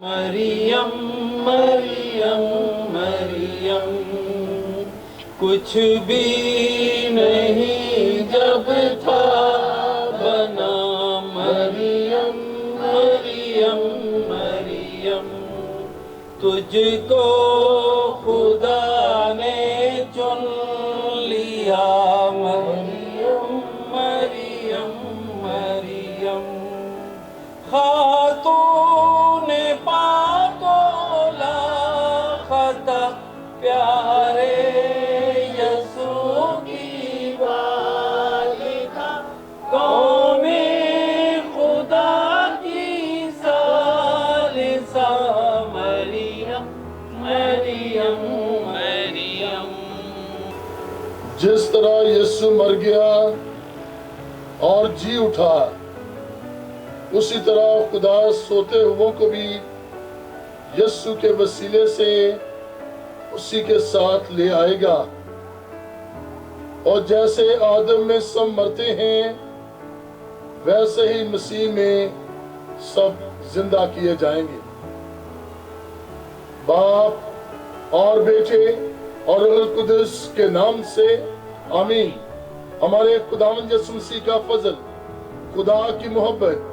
مریم مریم مریم کچھ بھی نہیں جب تھا بنا، مریم مریم مریم تجھ کو خدا نے چن لیا، مریم مریم مریم خاتون پاک و لاخطا پیارے یسوع کی والدہ، قوم خدا کی ثالثہ، مریم مریم مریم۔ جس طرح یسوع مر گیا اور جی اٹھا، اسی طرح خدا سوتے ہوئوں کو بھی یسوع کے وسیلے سے اسی کے ساتھ لے آئے گا، اور جیسے آدم میں سب مرتے ہیں ویسے ہی مسیح میں سب زندہ کیے جائیں گے۔ باپ اور بیٹے اور روح القدس کے نام سے آمین۔ ہمارے خداوند یسوع مسیح کا فضل، خدا کی محبت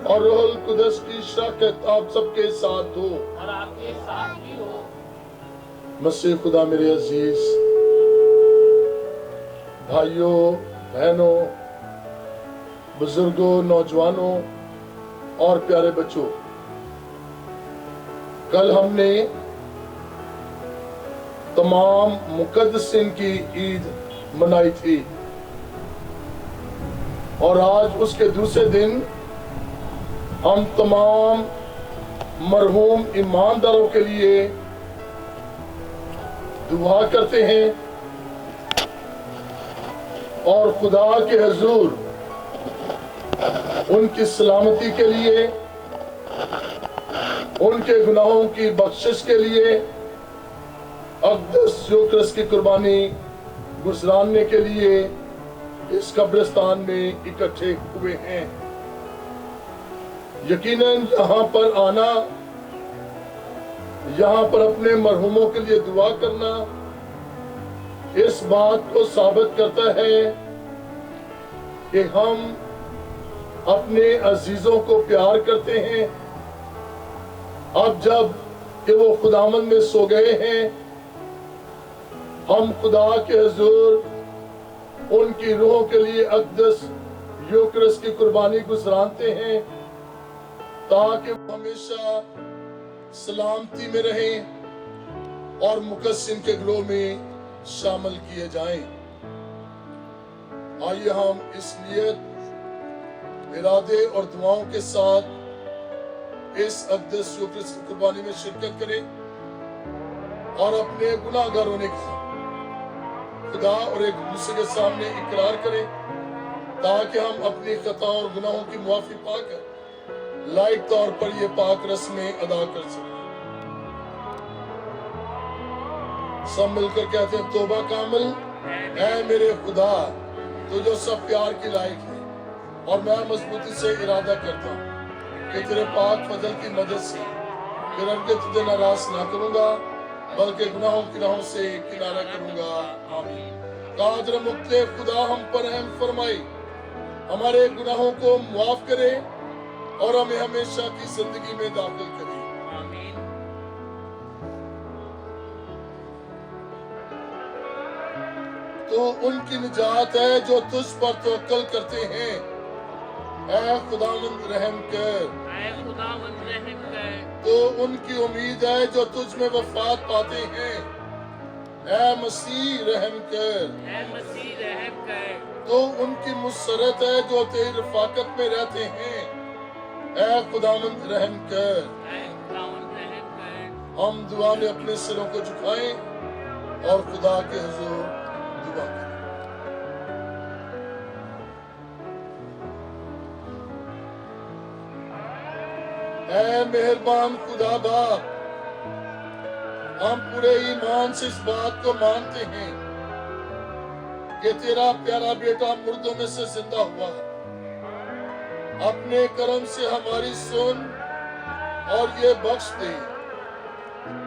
اور روح القدس کی شراکت آپ سب کے ساتھ ہو، اور آپ کے ساتھ بھی ہو۔ مسیح خدا میرے عزیز بھائیوں، بہنوں، بزرگوں، نوجوانوں اور پیارے بچوں، کل ہم نے تمام مقدسین کی عید منائی تھی، اور آج اس کے دوسرے دن ہم تمام مرحوم ایمانداروں کے لیے دعا کرتے ہیں اور خدا کے حضور ان کی سلامتی کے لیے، ان کے گناہوں کی بخشش کے لیے، اقدس یوکرس کی قربانی گزراننے کے لیے اس قبرستان میں اکٹھے ہوئے ہیں۔ یقیناً یہاں پر آنا، یہاں پر اپنے مرحوموں کے لیے دعا کرنا اس بات کو ثابت کرتا ہے کہ ہم اپنے عزیزوں کو پیار کرتے ہیں۔ اب جب کہ وہ خداوند میں سو گئے ہیں، ہم خدا کے حضور ان کی روحوں کے لیے اقدس یوکرس کی قربانی گزرانتے ہیں تاکہ وہ ہمیشہ سلامتی میں رہیں اور مقدسین کے گروہ میں شامل کیے جائیں۔ آئیے ہم اس نیت، ارادے اور دعاؤں کے ساتھ اس اقدس یوکرس کی قربانی میں شرکت کریں اور اپنے گناہ گار ہونے کا خدا اور ایک دوسرے کے سامنے اقرار کریں تاکہ ہم اپنی خطاؤں اور گناہوں کی معافی پا کر لائق طور پر یہ پاک رسمیں ادا کر سکیں۔ سب مل کر کہتے ہیں، توبہ کامل اے میرے خدا، تو جو سب پیار کی لائق ہے، اور میں مضبوطی سے ارادہ کرتا ہوں کہ تیرے پاک فضل کی مدد سے پھر ہرگز تجھے ناراض نہ کروں گا بلکہ گناہوں کی راہوں سے کنارہ کروں گا۔ آمین۔ قادر مطلق خدا ہم پر رحم فرمائی، ہمارے گناہوں کو معاف کرے اور ہمیں ہمیشہ کی زندگی میں داخل کرے۔ آمین۔ تو ان کی نجات ہے جو تجھ پر توکل کرتے ہیں، اے خداوند رحم کر۔ اے خداوند رحم کر۔ تو ان کی امید ہے جو تجھ میں وفات پاتے ہیں، اے مسیح رحم کر۔ اے مسیح رحم کر۔ تو ان کی مسرت ہے جو تیری رفاقت میں رہتے ہیں، اے خداوند رحم کر۔ اے خداوند رحم کر۔ ہم دعا میں اپنے سروں کو جھکائیں اور خدا کے حضور دعا کریں۔ اے مہربان خدا باپ، ہم پورے ایمان سے اس بات کو مانتے ہیں کہ تیرا پیارا بیٹا مردوں میں سے زندہ ہوا، اپنے کرم سے ہماری سن اور یہ بخش دے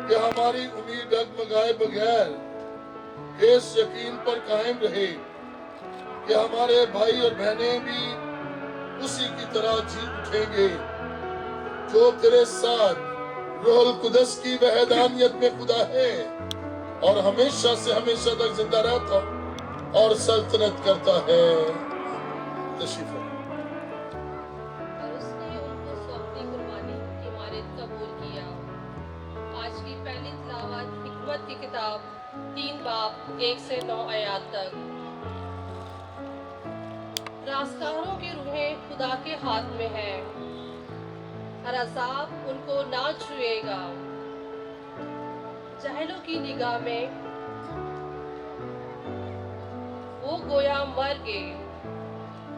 کہ ہماری امید ڈگمگائے بغیر اس یقین پر قائم رہے کہ ہمارے بھائی اور بہنیں بھی اسی کی طرح جی اٹھیں گے جو تیرے ساتھ روح القدس کی وحدانیت میں خدا ہے اور ہمیشہ سے ہمیشہ تک زندہ رہتا اور سلطنت کرتا ہے۔ تشریف رکھیں۔ اور اس نے ان کو سونپی قربانی کی مانند قبول کیا۔ آج کی پہلی تلاوت حکمت کی کتاب 3 باب 1 سے 9 آیات تک۔ راستگاروں کی روحیں خدا کے ہاتھ میں ہیں، ہر عذاب ان کو نہ چھوئے گا۔ جاہلوں کی نگاہ میں وہ گویا مر گئے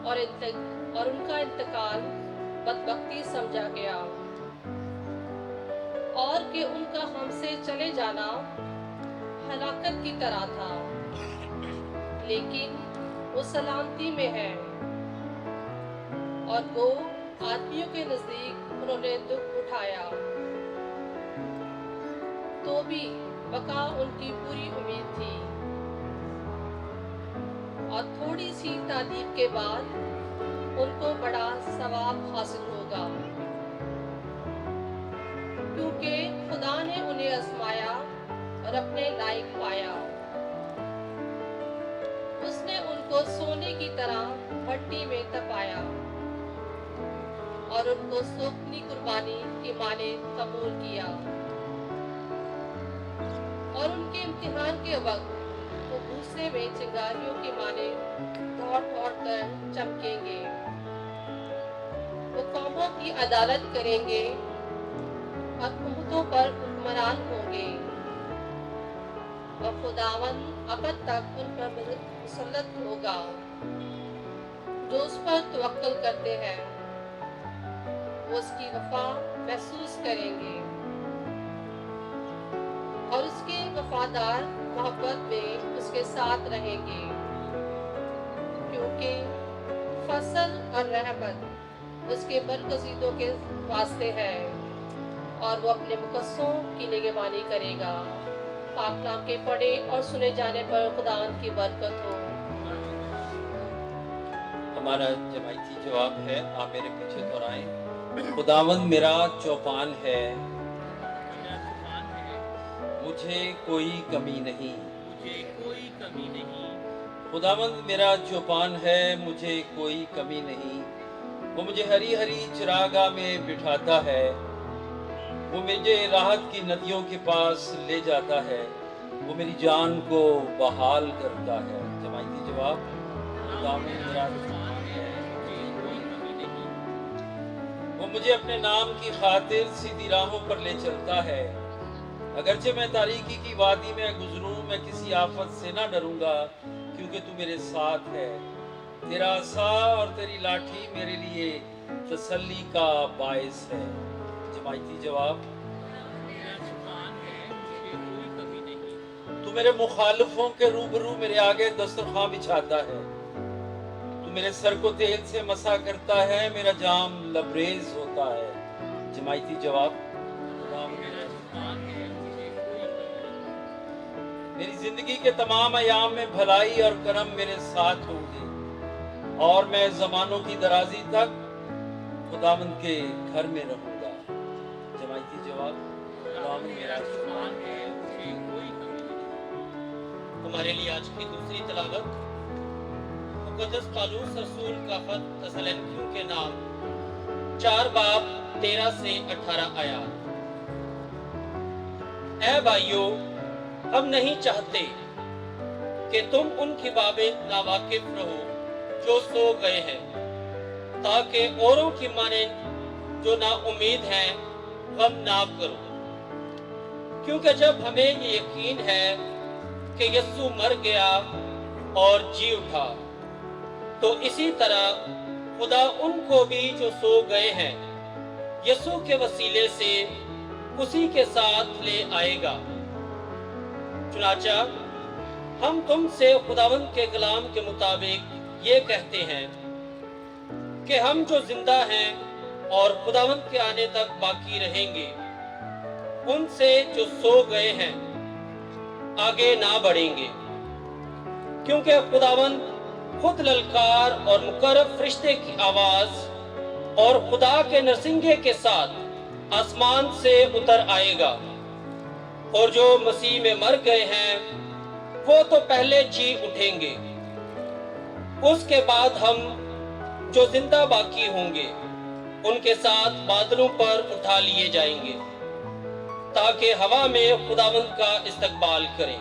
اور ان کا انتقال بدبختی سمجھا گیا، اور کہ ان کا ہم سے چلے جانا ہلاکت کی طرح تھا، لیکن وہ سلامتی میں ہے، اور وہ آدمیوں کے نزدیک انہوں نے دکھ اٹھایا، تو بھی بقا ان کی پوری امید تھی، اور تھوڑی سی تعدیب کے بعد ان کو بڑا ثواب حاصل ہوگا، کیونکہ خدا نے انہیں آزمایا اور اپنے لائق پایا۔ اس نے ان کو سونے کی طرح مٹی میں تپایا اور ان کو سوکھنی قربانی کی مانند قبول کیا، اور ان کے امتحان کے وقت وہ بھوسے میں چنگاریوں کی مانند دوڑ دوڑ کر چمکیں گے۔ وہ قوموں کی عدالت کریں گے اور امتوں پر حکمران ہوں گے، اور خداوند ابد تک ان پر مسلط ہوگا۔ جو اس پر توکل کرتے ہیں وہ اس کی وفا محسوس کریں گے، اور اس کے وفادار محبت میں اس کے ساتھ رہیں گے، کیونکہ فضل اور رحمت اس کے برگزیدوں کے واسطے ہے، اور وہ اپنے مقدسوں کی نگہبانی کرے گا۔ پاک کلام کے پڑھے اور سنے جانے پر خداوند کی برکت ہو۔ ہمارا جماعتی جواب ہے، آپ میرے پیچھے دہرائیں۔ خداوند میرا چوپان ہے، میرا چوپان ہے، مجھے کوئی کمی نہیں۔ مجھے کوئی کمی نہیں۔ خداوند میرا چوپان ہے، مجھے کوئی کمی نہیں۔ وہ مجھے ہری ہری چراگاہ میں بٹھاتا ہے، وہ مجھے راحت کی ندیوں کے پاس لے جاتا ہے، وہ میری جان کو بحال کرتا ہے۔ جماعتی جواب، خداوند میرا چوپان ہے، مجھے کوئی کمی نہیں۔ وہ مجھے اپنے نام کی خاطر سیدھی راہوں پر لے چلتا ہے۔ اگرچہ میں تاریکی کی وادی میں گزروں، میں کسی آفت سے نہ ڈروں گا، کیونکہ تو میرے ساتھ ہے۔ تیرا عصا اور تیری لاٹھی میرے لیے تسلی کا باعث ہے۔ جماعتی جواب، میرا چوپان ہے، مجھے کوئی کمی نہیں۔ تو میرے مخالفوں کے روبرو میرے آگے دسترخواں بچھاتا ہے، تو میرے سر کو تیل سے مسح کرتا ہے، میرا جام لبریز ہوتا ہے۔ جماعتی جواب، میرا چوپان ہے، مجھے کوئی کمی نہیں۔ میری زندگی کے تمام ایام میں بھلائی اور کرم میرے ساتھ ہوں گے، اور میں زمانوں کی درازی تک خداوند کے گھر میں رہوں گا۔ جماعتی جواب، خداوند میرا چوپان ہے، مجھے کوئی کمی نہیں۔ ہمارے لیے آج کی دوسری تلاوت مقدس پالوس رسول کا خط تسالنیکیوں کے نام 4 باب 13 سے 18 آیات۔ اے بھائیو، ہم نہیں چاہتے کہ تم ان کی بابت ناواقف رہو جو سو گئے ہیں، تاکہ اوروں کی مانند جو نا امید ہیں غم نہ کرو، کیونکہ جب ہمیں یہ یقین ہے کہ یسوع مر گیا اور جی اٹھا، تو اسی طرح خدا ان کو بھی جو سو گئے ہیں یسوع کے وسیلے سے اسی کے ساتھ لے آئے گا۔ چنانچہ ہم تم سے خداوند کے کلام کے مطابق یہ کہتے ہیں کہ ہم جو زندہ ہیں اور خداوند کے آنے تک باقی رہیں گے، ان سے جو سو گئے ہیں آگے نہ بڑھیں گے، کیونکہ خداوند خود للکار اور مقرب فرشتے کی آواز اور خدا کے نرسنگے کے ساتھ آسمان سے اتر آئے گا، اور جو مسیح میں مر گئے ہیں وہ تو پہلے جی اٹھیں گے۔ اس کے بعد ہم جو زندہ باقی ہوں گے ان کے ساتھ بادلوں پر اٹھا لیے جائیں گے، تاکہ ہوا میں خداوند کا استقبال کریں،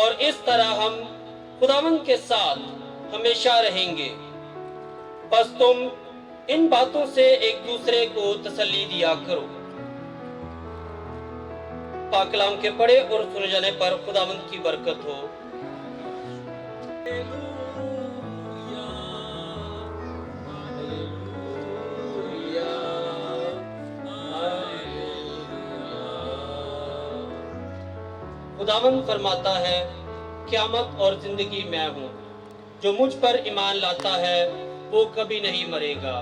اور اس طرح ہم خداوند کے ساتھ ہمیشہ رہیں گے۔ بس تم ان باتوں سے ایک دوسرے کو تسلی دیا کرو۔ پاک کلام کے پڑھے اور سنے جانے پر خداوند کی برکت ہو۔ خداوند فرماتا ہے، قیامت اور زندگی میں ہوں، جو مجھ پر ایمان لاتا ہے وہ کبھی نہیں مرے گا۔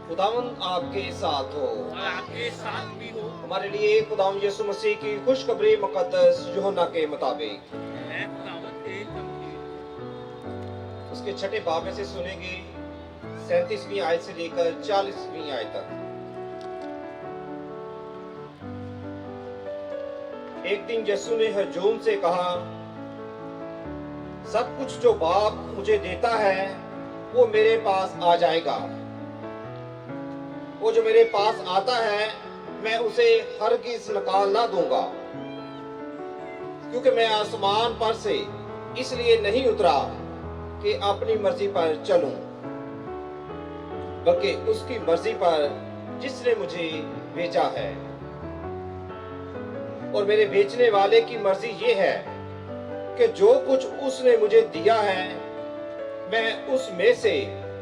خداوند آپ کے ساتھ ہو، اور آپ کے ساتھ بھی ہو۔ ہمارے لیے خداوند یسوع مسیح کی خوشخبری مقدس یوحنا کے مطابق اے خداوند کے تمجید۔ اس کے چھٹے باب میں سے سنیں گے 37ویں آیت سے لے کر 40ویں آیت تک۔ ایک دن یسوع نے ہجوم سے کہا، سب کچھ جو باپ مجھے دیتا ہے وہ میرے پاس آ جائے گا، وہ جو میرے پاس آتا ہے میں اسے ہرگز نکال نہ دوں گا، کیونکہ میں آسمان پر سے اس لیے نہیں اترا کہ اپنی مرضی پر چلوں، بلکہ اس کی مرضی پر جس نے مجھے بھیجا ہے۔ اور میرے بھیجنے والے کی مرضی یہ ہے کہ جو کچھ اس نے مجھے دیا ہے میں اس میں سے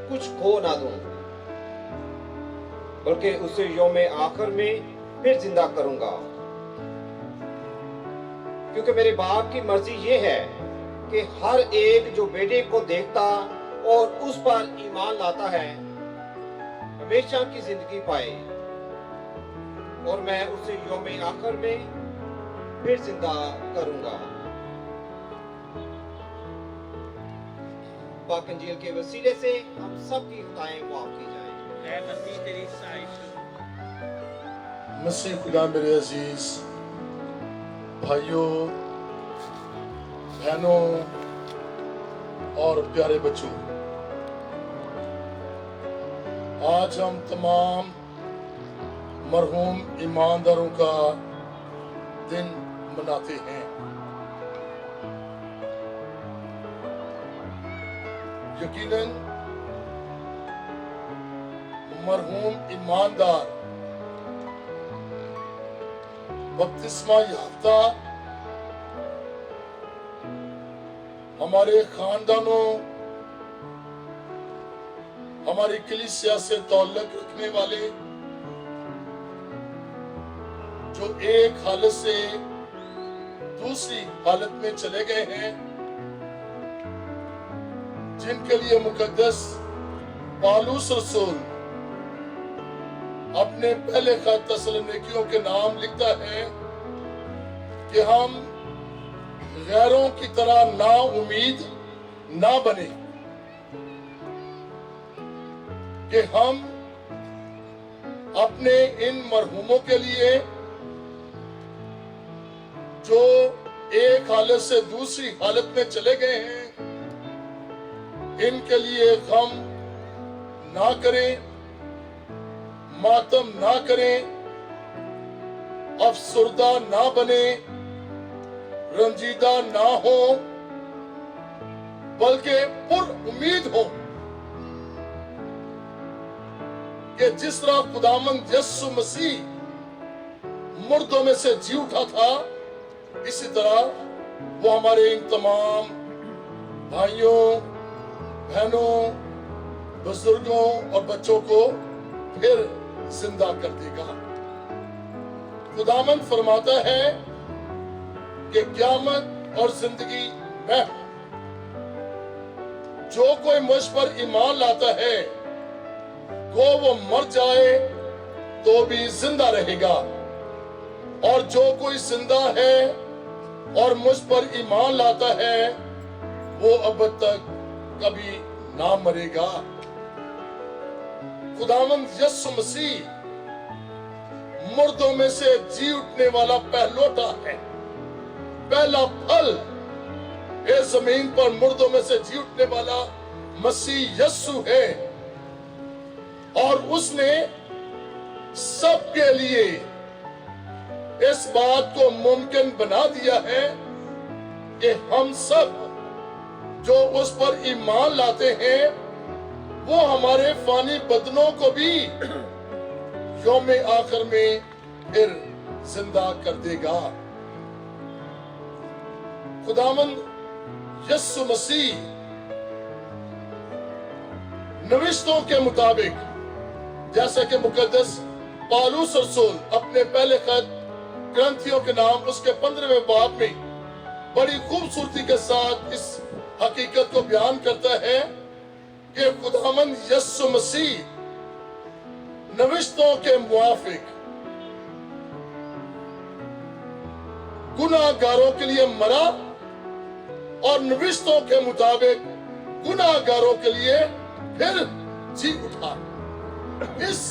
کچھ کھو نہ دوں، بلکہ اسے یوم آخر میں پھر زندہ کروں گا، کیونکہ میرے باپ کی مرضی یہ ہے کہ ہر ایک جو بیٹے کو دیکھتا اور اس پر ایمان لاتا ہے ہمیشہ کی زندگی پائے، اور میں اسے یوم آخر میں پھر زندہ کروں گا۔ پاک انجیل کے وسیلے سے ہم سب کی خطائیں معاف کی جائیں۔ اے مسیح تیری سائش ہو۔ مسیح خدا میرے عزیز بھائیوں، بہنوں اور پیارے بچوں، آج ہم تمام مرحوم ایمانداروں کا دن مناتے ہیں۔ یقیناً مرحوم ایماندار بپتسمہ یافتہ ہمارے خاندانوں، ہماری کلیسیا سے تعلق رکھنے والے، جو ایک حالت سے دوسری حالت میں چلے گئے ہیں، جن کے لیے مقدس پالوس رسول اپنے پہلے خط تسلونیکیوں کے نام لکھتا ہے کہ ہم غیروں کی طرح نا امید نہ بنے، کہ ہم اپنے ان مرحوموں کے لیے جو ایک حالت سے دوسری حالت میں چلے گئے ہیں، ان کے لیے غم نہ کریں، ماتم نہ کریں، افسردہ نہ بنیں، رنجیدہ نہ ہوں، بلکہ پر امید ہوں کہ جس طرح خداوند یسوع مسیح مردوں میں سے جی اٹھا تھا، اسی طرح وہ ہمارے ان تمام بھائیوں، بہنوں، بزرگوں اور بچوں کو پھر زندہ کر دے گا۔ خداوند فرماتا ہے کہ قیامت اور زندگی میں ہوں، जो कोई मुझ पर ईमान लाता है को वो मर जाए तो भी जिंदा रहेगा, और जो कोई जिंदा है और मुझ पर ईमान लाता है वो अब तक कभी ना मरेगा। खुदावंद यीशु मसीह मुर्दों में से जी उठने वाला पहलौठा है, पहला फल। इस जमीन पर मुर्दों में से जी उठने वाला मसीह यीशु है, और उसने सबके लिए इस बात को मुमकिन बना दिया है कि हम सब जो उस पर ईमान लाते हैं वो हमारे फानी बदनों को भी यौम आखिर में फिर जिंदा कर देगा। खुदावंद यीशु मसीह नविश्तों के मुताबिक, जैसा कि मुकद्दस पौलुस रसूल अपने पहले खत ग्रंथियों के नाम उसके 15वें बाब में बड़ी खूबसूरती के साथ इस हकीकत को बयान करता है कि खुदावंद यीशु मसीह नविश्तों के मुआफिक गुनाहगारों के लिए मरा और नविश्तों के मुताबिक गुनाहगारों के लिए फिर जी उठा। इस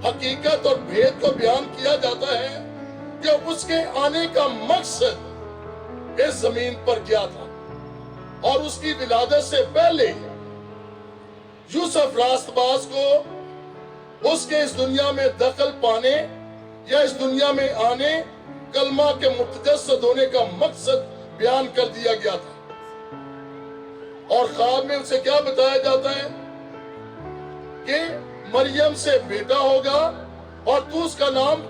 हकीकत और भेद को बयान किया जाता है कि उसके आने का मकसद इस जमीन पर क्या था, और उसकी विलादत से पहले यूसुफ रास्तबाज को उसके इस दुनिया में दखल पाने या इस दुनिया में आने, कलमा के मुतजस्सद होने का मकसद बयान कर दिया गया था। और ख्वाब में उसे क्या बताया जाता है कि मरियम से बेटा होगा और तू उसका नाम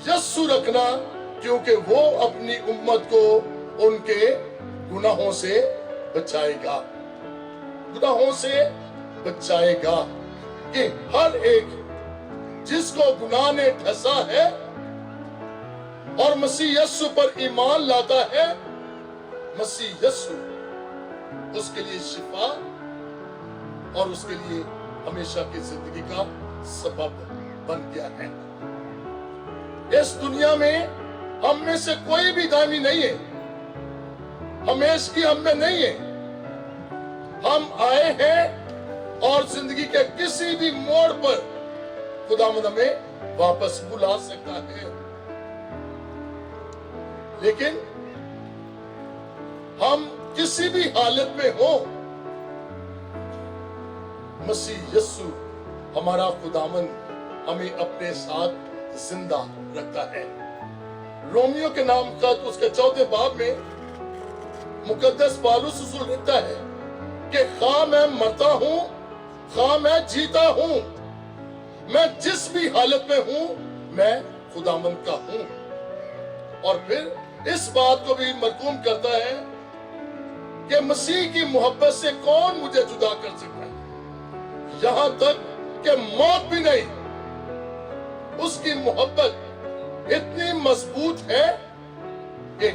यस्सु रखना, क्योंकि वो अपनी उम्मत को उनके गुनाहों से बचाएगा, गुनाहों से बचाएगा। कि हर एक जिसको गुनाह ने ठसा है और मसीह यस्सु पर ईमान लाता है, मसीह यस्सु उसके लिए शिफा और उसके लिए हमेशा की जिंदगी का सबब बन गया है। इस दुनिया में हम में से कोई भी दामी नहीं है, हमेशा की हम में नहीं है। हम आए हैं और जिंदगी के किसी भी मोड़ पर खुदावंद हमें वापस बुला सकता है, लेकिन हम किसी भी हालत में हो, मसीह यस्सु हमारा खुदावंद हमें अपने साथ जिंदा रखता है। रोमियो के नाम खत उसके 4 बाब में मुकद्दस पौलुस रसूल लिखता है कि खा मैं मरता हूं, खा मैं जीता हूं, मैं जिस भी हालत में हूं मैं खुदावंद का हूं। और फिर इस बात को भी मरकूम करता है कि मसीह की मोहब्बत से कौन मुझे जुदा कर सकता है, यहां तक कि मौत भी नहीं। उसकी मोहब्बत इतनी मजबूत है कि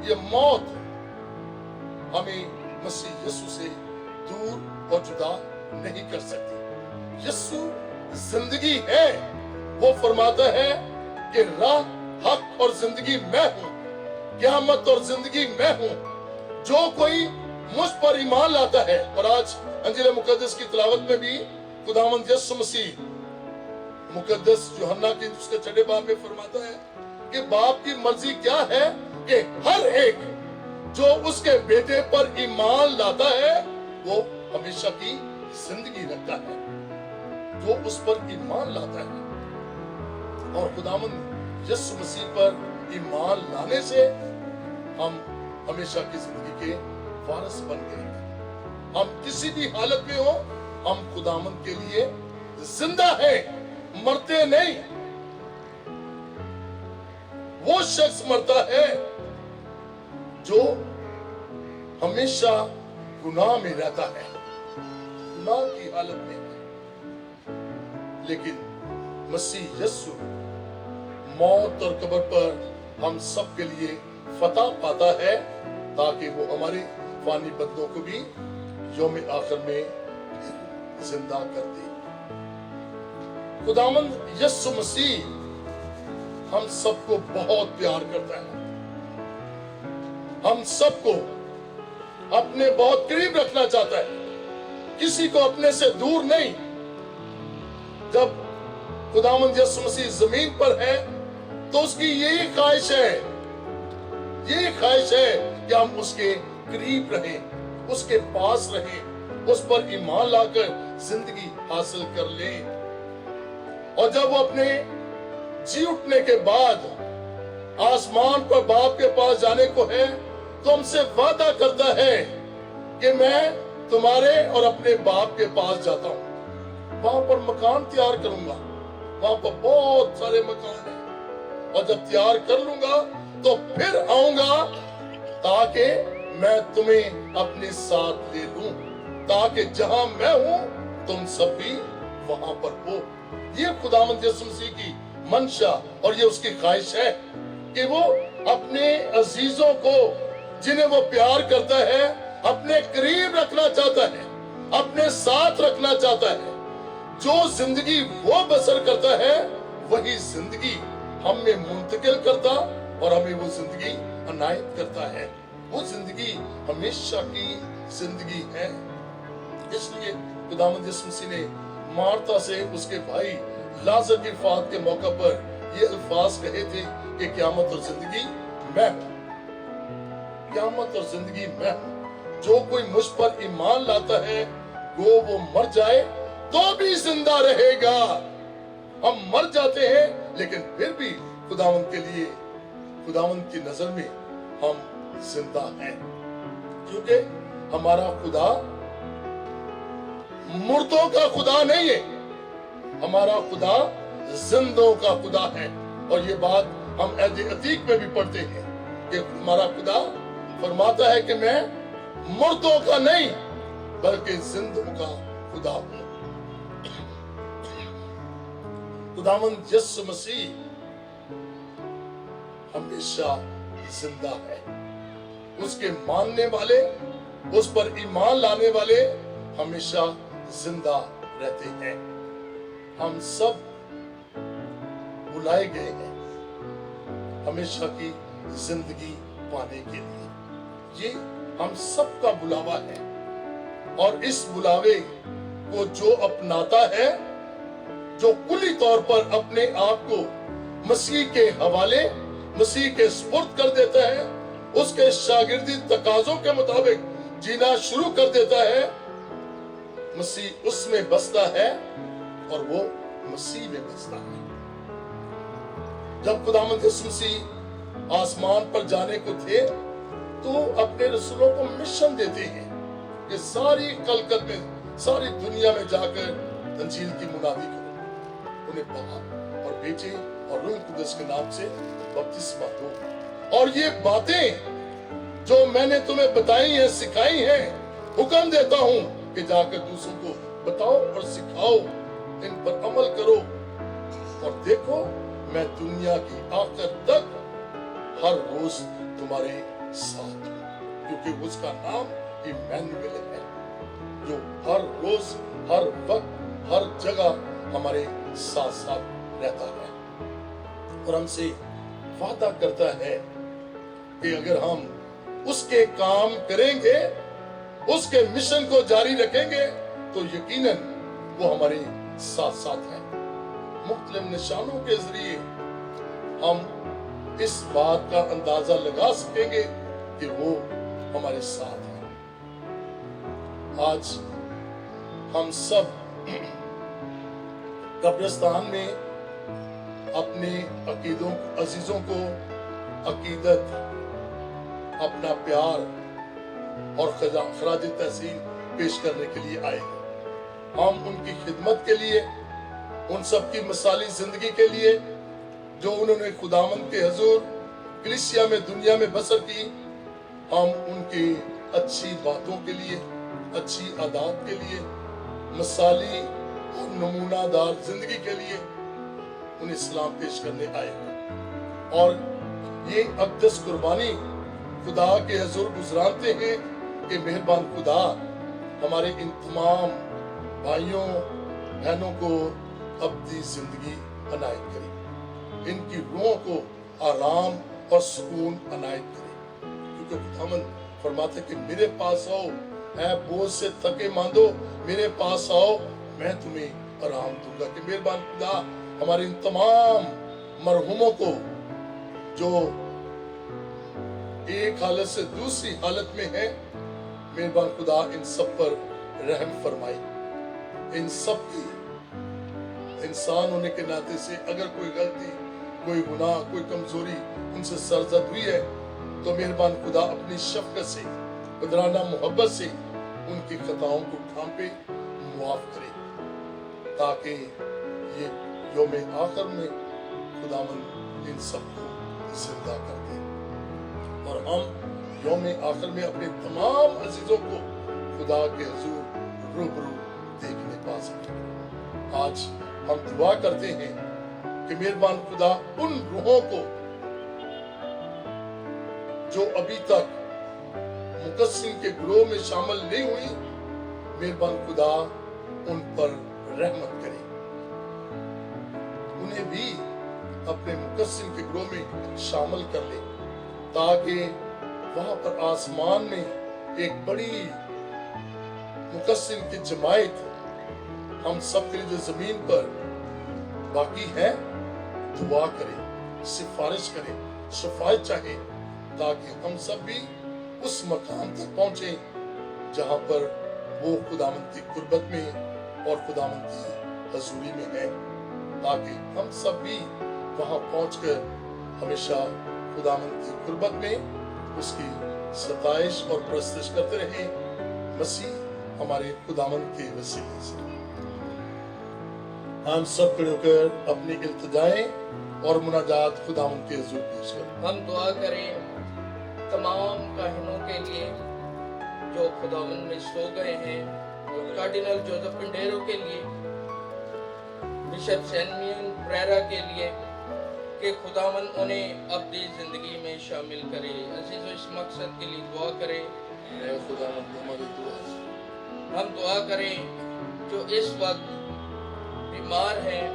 ये मौत हमें मसीह यीशु से दूर और जुदा नहीं कर सकती। यीशु जिंदगी है, वो फरमाता है कि राह, हक और जिंदगी मैं हूं, क़यामत और जिंदगी मैं हूं। जो कोई मुझ पर ईमान लाता है, और आज अंजील मुकद्दस की तिलावत में भी खुदावंद यीशु मसीह मुकद्दस यूहन्ना की उसके 6 बाब में फरमाता है कि बाप की मर्जी क्या है कि हर एक जो उसके बेटे पर ईमान लाता है वो हमेशा की जिंदगी रखता है, जो उस पर ईमान लाता है। और खुदावंद यीशु मसीह पर ईमान लाने से हम हमेशा की जिंदगी के वारिस बन गए। हम किसी भी हालत में हो, हम खुदावंद के लिए जिंदा है, मरते नहीं। वो शख्स मरता है जो हमेशा गुनाह में रहता है, गुनाह की हालत में है। लेकिन मसीह यीशु मौत और कब्र पर हम सब के लिए फतह पाता है, ताकि वो हमारे फानी बंदों को भी यौम आखिर में जिंदा कर दी। खुदावंद यीशु मसीह हम सबको बहुत प्यार करता है, हम सबको अपने बहुत करीब रखना चाहता है, किसी को अपने से दूर नहीं। जब खुदावंद यीशु मसीह जमीन पर है तो उसकी यही ख्वाहिश है कि हम उसके करीब रहें, उसके पास रहें, उस पर ईमान लाकर जिंदगी हासिल कर लें। और जब वो अपने जी उठने के बाद आसमान पर बाप के पास जाने को है तो हमसे वादा करता है कि मैं तुम्हारे और अपने बाप के पास जाता हूं, वहां पर मकान तैयार करूंगा, वहां पर बहुत सारे मकान हैं, और जब तैयार कर लूंगा तो फिर आऊंगा ताकि मैं तुम्हें अपने साथ ले लूं, ताकि जहां मैं हूं तुम सब भी वहां पर हो। ये खुदावंद यीशु मसीह की मंशा और ये उसकी ख्वाहिश है कि वो अपने अजीजों को, जिन्हें वो प्यार करता है, अपने करीब रखना चाहता है, अपने साथ रखना चाहता है। जो जिंदगी वो बसर करता है वही जिंदगी हम में मुंतकिल करता और हमें वो जिंदगी अनायत करता है। वो जिंदगी हमेशा की जिंदगी है। इसलिए खुदावंद यीशु मसीह ने मार्था से उसके भाई लाजर की वफात के मौका पर ये अल्फाज कहे थे कि क़यामत और जिंदगी मैं हूं, क़यामत और जिंदगी मैं हूं। जो कोई मुझ पर ईमान लाता है वो मर जाए तो भी जिंदा रहेगा। हम मर जाते हैं लेकिन फिर भी खुदावंद के लिए, खुदावंद की नजर में हम जिंदा हैं, क्योंकि हमारा खुदा मुर्दों का खुदा नहीं है, हमारा खुदा जिंदों का खुदा है। और ये बात हम अहद अतीक में भी पढ़ते हैं कि हमारा खुदा फरमाता है कि मैं मुर्दों का नहीं बल्कि जिंदों का खुदा हूं। खुदावंद यीशु मसीह हमेशा जिंदा है। उसके मानने वाले, उस पर ईमान लाने वाले हमेशा जिंदा रहते हैं। हम सब बुलाए गए हैं हमेशा की जिंदगी पाने के लिए। ये हम सब का बुलावा है, और इस बुलावे को जो अपनाता है, जो कुली तौर पर अपने आप को मसीह के हवाले, मसीह के सुपुर्द कर देता है, उसके शागिर्दी तकाजों के मुताबिक जीना शुरू कर देता है, मसीह उसमें बसता है और वो मसीह में बसता है। जब खुदावंद यीशु मसीह आसमान पर जाने को थे तो अपने रसूलों को मिशन देते हैं कि सारी कलकत में, सारी दुनिया में जाकर इंजील की मुनादी करो, उन्हें बाप और बेटे और रूह कुदस के नाम से बपतिस्मा दो। और ये बातें जो मैंने तुम्हें बताई हैं, सिखाई हैं, हुक्म देता हूं कि जाकर दूसरों को बताओ और सिखाओ, इन पर अमल करो, और देखो मैं दुनिया की आखिर तक हर रोज तुम्हारे साथ हूं। क्योंकि उसका नाम इम्मानुएल है, जो हर रोज, हर वक्त, हर जगह हमारे साथ साथ रहता है, और हमसे वादा करता है कि अगर हम उसके काम करेंगे, उसके मिशन को जारी रखेंगे, तो यकीनन वो हमारे साथ साथ है। मुख्तलिफ निशानों के जरिए हम इस बात का अंदाजा लगा सकेंगे कि वो हमारे साथ है। आज हम सब कब्रिस्तान में अपने अकीदों, अजीजों को अकीदत, अपना प्यार और खराज तहसीन पेश करने के लिए आए हैं। हम उनकी खिदमत के लिए, उन सब की मिसाली जिंदगी के लिए जो उन्होंने खुदावंद के हुजूर कलीसिया में, दुनिया में बसर की, हम उनकी अच्छी बातों के लिए, अच्छी आदत के लिए, मिसाली और नमूनादार जिंदगी के लिए उन्हें सलाम पेश करने आए हैं। और ये अक़दस कुर्बानी खुदा के हुजूर गुज़राते हैं कि मेहरबान खुदा, हमारे इन तमाम भाइयों बहनों को अब्दी जिंदगी अनायत करे, इनकी रूहों को आराम और सुकून अनायत करे, क्योंकि खुदावंद फरमाते कि मेरे पास आओ ऐ बोझ से थके मांदो, मेरे पास आओ मैं तुम्हें आराम दूंगा। कि मेहरबान खुदा हमारे इन तमाम मरहुमों को जो एक हालत से दूसरी हालत में है, मेहरबान खुदा इन सब पर रहम फरमाई। इन सब की इंसान होने के नाते से अगर कोई गलती, कोई गुनाह, कोई कमजोरी उनसे सरजद हुई है तो मेहरबान खुदा अपनी शफकत से, बदराना मोहब्बत से उनकी खताओं को ढांपे, मुआफ करे, ताकि ये यौम आखिर में खुदावन इन सबको जिंदा कर दे और हम यौम आखिर में अपने तमाम अजीजों को खुदा के हुजूर रूबरू देखने पा सके। आज हम दुआ करते हैं कि मेहरबान खुदा उन रूहों को जो अभी तक मुकस्सिम के ग्रोह में शामिल नहीं हुई, मेहरबान खुदा उन पर रहमत करे, उन्हें भी अपने मुकस्सिम के ग्रोह में शामिल कर ले, ताकि वहां पर आसमान में एक बड़ी मुकस्सिम की जमायत हम सब के लिए जो जमीन पर बाकी है दुआ करे, सिफारिश करे, शफायत चाहे, ताकि हम सब भी उस मकाम तक पहुंचे जहां पर वो खुदावंद की कुर्बत में और खुदावंद की हजूरी में है, ताकि हम सब भी वहां पहुंचकर हमेशा खुदावंद की कुर्बत में उसकी सताइश और प्रस्तुत करते रहे, मसीह हमारे खुदावंद के वसीले से। हम सब खड़े होकर अपनी इल्तिजाएं और मुनाजात खुदावंद के हुजूर पेश करें। हम दुआ करें तमाम काहिनों के लिए जो खुदावंद में सो गए हैं, और कार्डिनल जोसेफ पिंडेरो के लिए, बिशप सैमुअल प्रेरा के लिए, कि खुदावंद उन्हें अपनी जिंदगी में शामिल करे। अजीजों, इस मकसद के लिए दुआ करें। ऐ खुदावंद हमारी दुआ सुन। हम दुआ करें जो इस वक्त बीमार हैं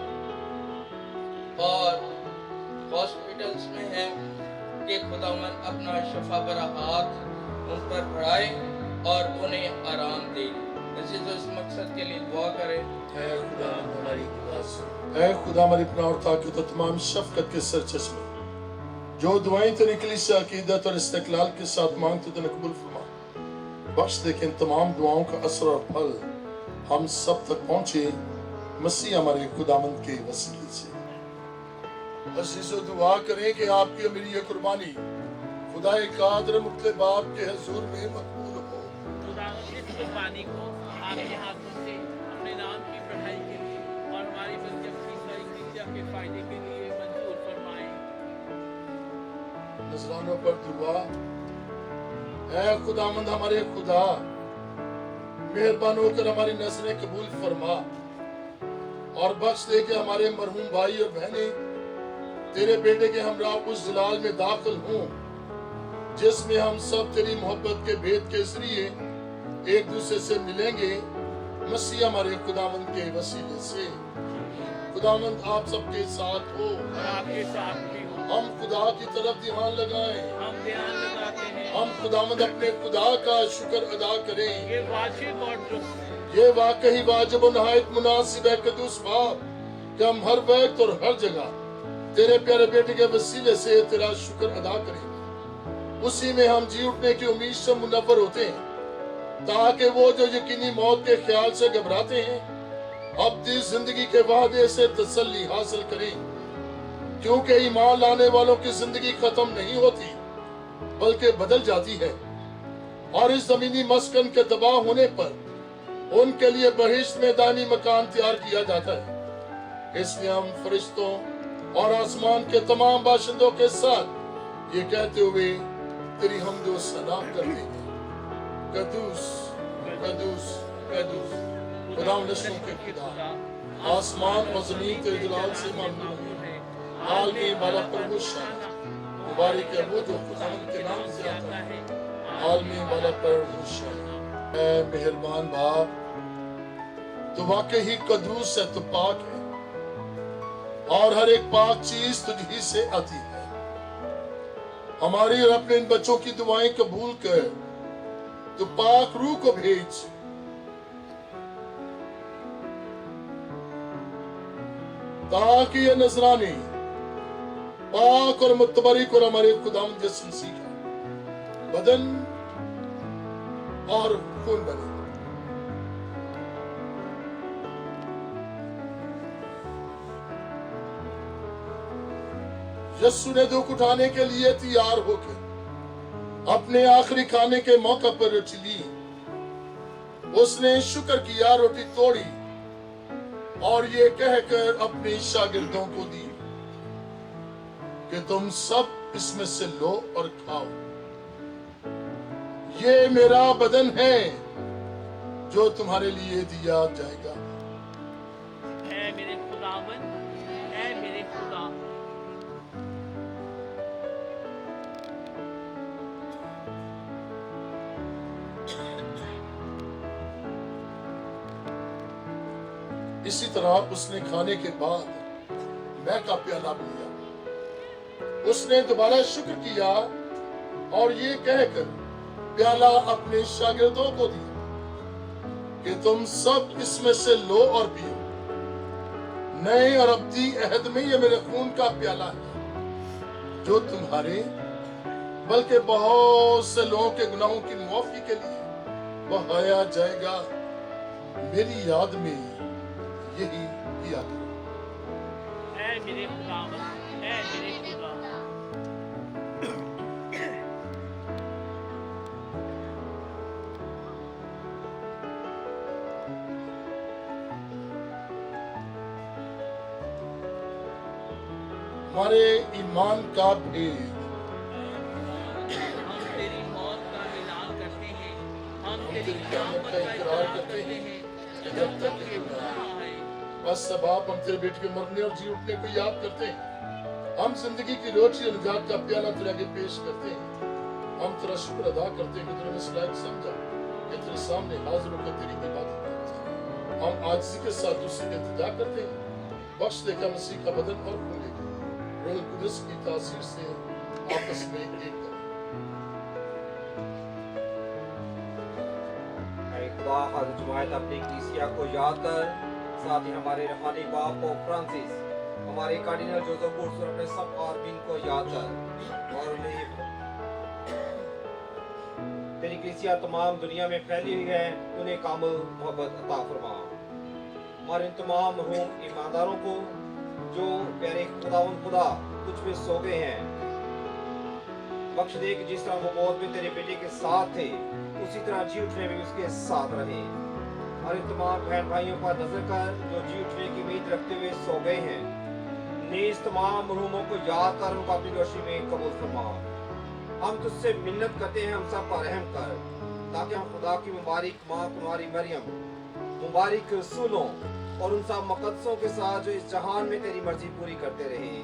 और हॉस्पिटल्स में हैं, कि खुदावंद अपना शफा भरा हाथ उन पर बढ़ाए और उन्हें आराम दे। इस मकसद के लिए दुआ करें। ऐ खुदावंद हमारी दुआ सुन। ऐ खुदा हमारी अपना और ताकि तो तमाम शफकत के सरचश्मे जो दुआएं तो निकली से अकीदत और इस्तिकलाल के साथ मांगते तो कबूल फरमा बख्श दे कि इन तमाम दुआओं का असर और फल हम सब तक पहुंचे, मसीह हमारे खुदावंद के वसीले से। अज़ीज़ो, दुआ करें कि आपकी मेरी ये कुर्बानी खुदा कादिर मुतले बाप के हुजूर में मकबूल हो। खुदावंद इस कुर्बानी को आपके हाथों से अपने नाम की पढ़ाई के लिए और हमारी बलजबरी सारी कलीसिया के फायदे के लिए मंजूर फरमाएं। नजरानों पर दुआ। ऐ खुदावंद हमारे खुदा, मेहरबान होकर हमारी नजरें कबूल फरमा और बख्श दे के हमारे मरहूम भाई और बहनें तेरे बेटे के हमरा उस जलाल में दाखिल हों जिसमें हम सब तेरी मोहब्बत के भेद के जरिए एक दूसरे से मिलेंगे, मसीह हमारे खुदावंद के वसीले से। खुदावंद आप सबके साथ हो और आपके साथ भी हो। हम खुदा की तरफ ध्यान लगाएं, हम ध्यान लगाते हैं हम खुदावंद अपने खुदा का शुक्र अदा करें। ये वाजिब और दुरुस्त ये वाकई वाजिब और नहायत मुनासिब है कदूस बाप कि हम हर वक्त और हर जगह तेरे प्यारे बेटे के वसीले से तेरा शुक्र अदा करें। उसी में हम जी उठने की उम्मीद से मुनव्वर होते हैं, ताकि वो जो यकीनी मौत के ख्याल से घबराते हैं अपनी जिंदगी के वादे से तसल्ली हासिल करें, क्योंकि ईमान लाने वालों की जिंदगी खत्म नहीं होती बल्कि बदल जाती है और इस जमीनी मस्कन के तबाह होने पर उनके लिए बहिश्त में दानी मकान तैयार किया जाता है। इसलिए हम फरिश्तों और आसमान के तमाम बाशिंदों के साथ ये कहते हुए तेरी हमदो सना करते हैं, कदूस कदूस कदूस खुदा नस्लों के खुदा, आसमान और जमीन तेरे जलाल से ममनून है। आलमी वाला प्रभु शान मुबारक है वो जो खुदा के नाम से आता है। आलमी वाला प्रभु शान اے مہربان باپ، تو واقعی ہی قدوس ہے، تو پاک ہے، اور ہر ایک پاک چیز تجھ ہی سے آتی ہے۔ ہماری اور اپنے ان بچوں کی دعائیں قبول کر، تو پاک روح کو بھیج، تاکہ یہ نذرانی پاک اور متبرک اور ہمارے خداوند یسوع مسیح کا بدن اور خون بنے۔ یسوع نے دکھ اٹھانے کے لیے تیار ہو کے اپنے آخری کھانے کے موقع پر روٹی لی، اس نے شکر کیا، روٹی توڑی اور یہ کہہ کر اپنے شاگردوں کو دی کہ تم سب اس میں سے لو اور کھاؤ، یہ میرا بدن ہے جو تمہارے لیے دیا جائے گا۔ اے میرے خداوند، اے میرے خدا، اسی طرح اس نے کھانے کے بعد میں کا پیالہ بھی لیا، اس نے دوبارہ شکر کیا اور یہ کہہ کر پیالہ اپنے شاگردوں کو دیا کہ تم سب اس میں سے لو اور پیو، نئے اور ابدی عہد میں یہ میرے خون کا پیالہ ہے جو تمہارے بلکہ بہت سے لوگوں کے گناہوں کی معافی کے لیے بہایا جائے گا۔ میری یاد میں یہی کیا کرو۔ اے میرے خداوند، اے میرے خدا، ہمارے ایمان کا بھید۔ ہم تیری موت کا اعلان کرتے ہیں، ہم تیری قیامت قیامت کا اقرار کرتے ہیں جب تک کہ تو نہ آئے۔ بس اب آپ ہم تیرے بیٹے کے مرنے اور جی اٹھنے کو یاد کرتے ہیں، ہم زندگی کی روٹی اور نجات کا پیالہ تیرے آگے پیش کرتے ہیں۔ ہم تیرا شکر ادا کرتے ہیں کہ تیرے اس لائق سمجھا کہ تیرے سامنے حاضر ہو کر تیری عبادت کرتے ہیں۔ ہم عاجزی کے ساتھ دوسرے کی التجا کرتے ہیں، بخش دے کر مسیح کا بدن اور خون لے کر روح القدس کی تاثیر سے آپس میں ایک کریں۔ اے خدا، حضرت جماعت اپنی کلیسیا کو یاد کر، ساتھ ہی ہمارے روحانی باپ کو فرانسس، ہمارے کارڈینل جوزف بورس اور اپنے سب عارفین کو یاد کر، اور انہیں تیری کلیسیا تمام دنیا میں پھیلی ہوئی ہے، انہیں کامل محبت عطا فرما۔ ہمارے ان تمام مرحوم ایمانداروں کو جو پیارے خداوند خدا کچھ میں سو گئے ہیں، بخش دے کہ جس طرح وہ موت میں تیرے بیٹے کے ساتھ تھے، اسی طرح جی اٹھنے میں بھی اس کے ساتھ رہے۔ اور ان تمام بہن بھائیوں پر نظر کر جو جی اٹھنے کی امید رکھتے ہوئے سو گئے ہیں، نیز تمام مرحوموں کو یاد کر ان کو اپنی روشنی میں قبول فرما۔ ہم تجھ سے منت کرتے ہیں، ہم سب پر رحم کر، تاکہ ہم خدا کی مبارک ماں تمہاری مریم، مبارک رسولوں اور ان سب مقدسوں کے ساتھ جو اس جہان میں تیری مرضی پوری کرتے رہے،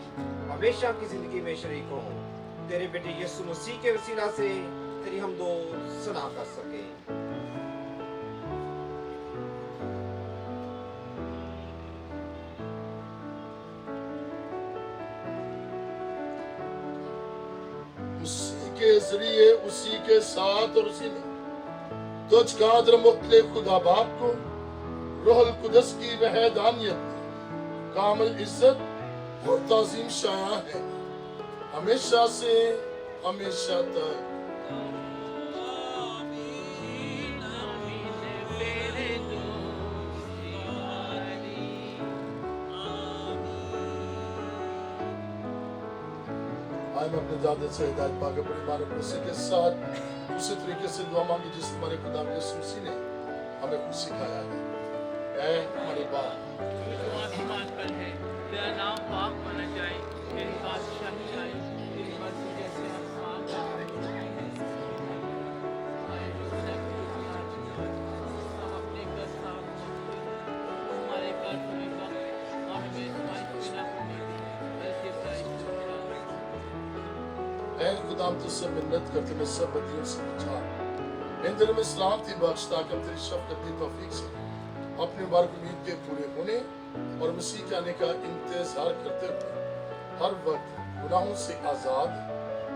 ہمیشہ کی زندگی میں شریک ہوں، تیرے بیٹے یسوع مسیح کے وسیلہ سے تیری حمد و ثنا کر سکیں۔ اسی کے ذریعے، اسی کے ساتھ اور اسی نے تجھ قادر مطلق خدا باپ کو روح القدس کی وحدانیت میں کامل عزت اور تعظیم شایع ہے، ہمیشہ سے ہمیشہ تک۔ آئے میں اپنے دادے سے ہدایت پا کے بڑی بار اسی کے ساتھ اسی طریقے سے دعا مانگی جس ہمارے خدا یسوع مسیح نے ہمیں کچھ سکھایا ہے۔ اے ہمارے باپ، تو آسمان پر ہے، تیرا نام پاک مانا جائے، تیری بادشاہی آئے، تیری مرضی جیسے آسمان پر ہم اپنے گھر صاف ہمارے گھر سنے کا ہم ہمیں سمجھ بنا ہونے بلکہ برائی سے بچا۔ اے خدا، ہم تجھ سے منت کرتے ہیں سب بدیوں سے بچا، इन दिनों में सलामती बख्श ताकि हम तेरी शफ़क़त की तौफीक से अपनी मुबारक उम्मीद के पूरे होने और मसीह के आने का इंतजार करते हुए हर वक्त गुनाहों से आज़ाद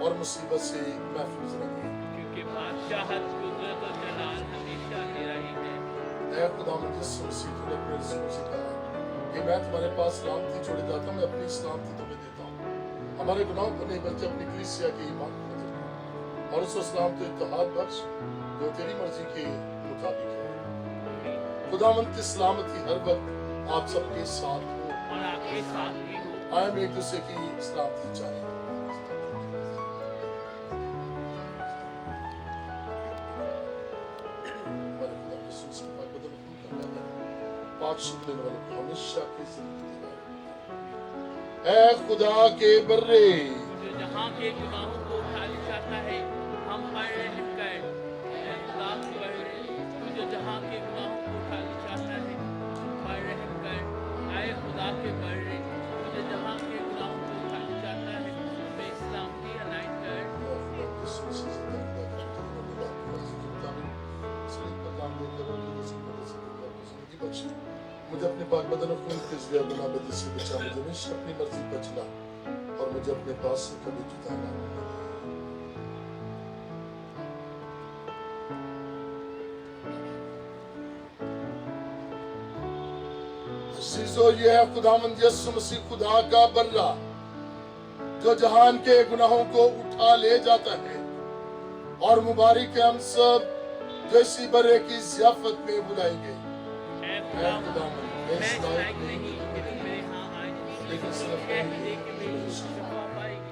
और मुसीबत से महफूज रहें। क्योंकि बादशाहत, कुदरत और जलाल हमेशा तेरा ही है। ऐ खुदावंद यीशु मसीह, तूने अपने रसूल से कहा कि मैं तुम्हारे पास सलामती छोड़े जाता हूँ, मैं अपनी सलामती तुम्हें देता हूँ। हमारे गुनाहों को नहीं बल्कि अपनी कलीसिया के ईमान को नजर रखो और उसको सलामत इत्तेहाद बख्श जो तेरी मर्जी के मुताबिक है। खुदावंद की सलामती हर वक्त आप सबके साथ हो और आपके साथ भी हो। आए हम एक दूसरे की सलामती चाहें। हमारे खुदा यीशु मसीह पाक बदन खून का प्याला पाक शुक्र वाले को हमेशा की जिंदगी दिलाए। ऐ खुदा के बर्रे जो जहाँ के गुनाहों को उठा ले जाता है, हम पर रहम कर। ऐ खुदा के बर्रे, तू जो जहाँ के गुनाहों को उठा ले जाता है, हम पर रहम कर। ऐ खुदा के बर्रे, तू जो जहाँ के गुनाहों को उठा ले जाता है, हमें सलामती अनायत कर। मुझे अपने पाक बदन और खून के ज़रिए गुनाह बदी से बचा, मुझे हमेशा अपनी मर्जी पर चला और मुझे अपने पास से कभी जुदा ना होने दे। अज़ीज़ों, ये है खुदावंद यीशु मसीह खुदा का बर्रा जो जहान के गुनाहों को उठा ले जाता है और मुबारक है हम सब जो इसी बर्रे की ज़ियाफत में बुलाएंगे। ऐ ऐ खुदावंद, खुदावंद, मैं इस लायक नहीं कि तू मेरे यहाँ आए, लेकिन सिर्फ कह ही दे कि मेरी शिफा पाएगी।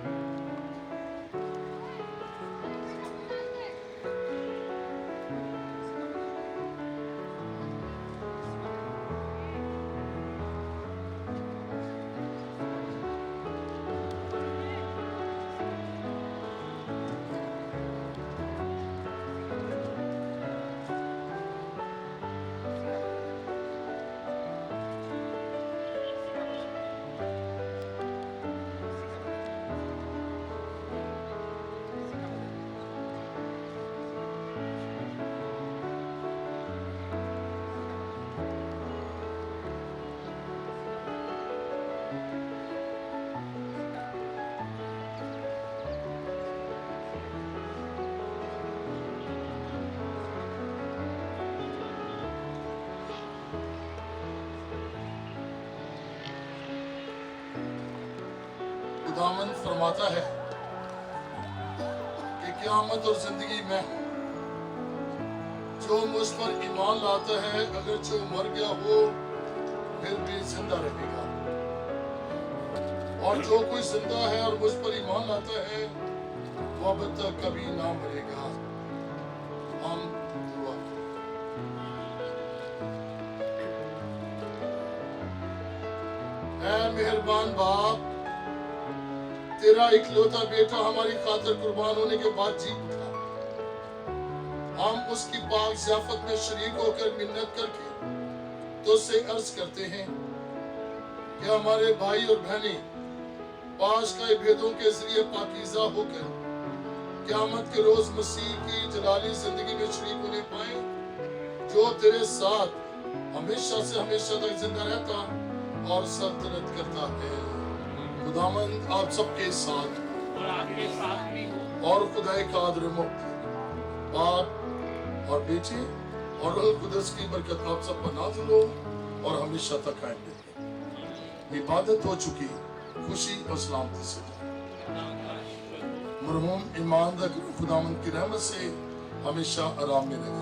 खुदावंद फरमाता है कि क़यामत और जिंदगी में हूं, जो मुझ पर ईमान लाता है अगर जो मर गया हो फिर भी जिंदा रहेगा, और जो कोई जिंदा है और मुझ पर ईमान लाता है वो अब तक कभी ना मरेगा। हम दुआ करें। ऐ मेहरबान बाप, तेरा इकलौता बेटा हमारी खातिर कुर्बान होने के बाद जी उठा। हम उसकी पाक ज़ियाफत में शरीक होकर मिन्नत करके तो से अर्ज करते हैं कि हमारे भाई और बहनें पाश का भेदों के जरिए पाकीज़ा होकर क़यामत के रोज मसीह की जलाली जिंदगी में शरीक होने पाए, जो तेरे साथ हमेशा से हमेशा तक जिंदा रहता और सल्तनत करता है। खुदावंद आप सबके साथ और आपके साथ भी हो। और खुदाए कादर मुक्त बाप और बेटे और रूह कुदस की बरकत आप सब पर नाज़िल हो और हमेशा तक कायम रहे। इबादत हो चुकी खुशी और सलामती से मरहूम ईमानदार खुदावंद की रहमत से हमेशा आराम में रहे।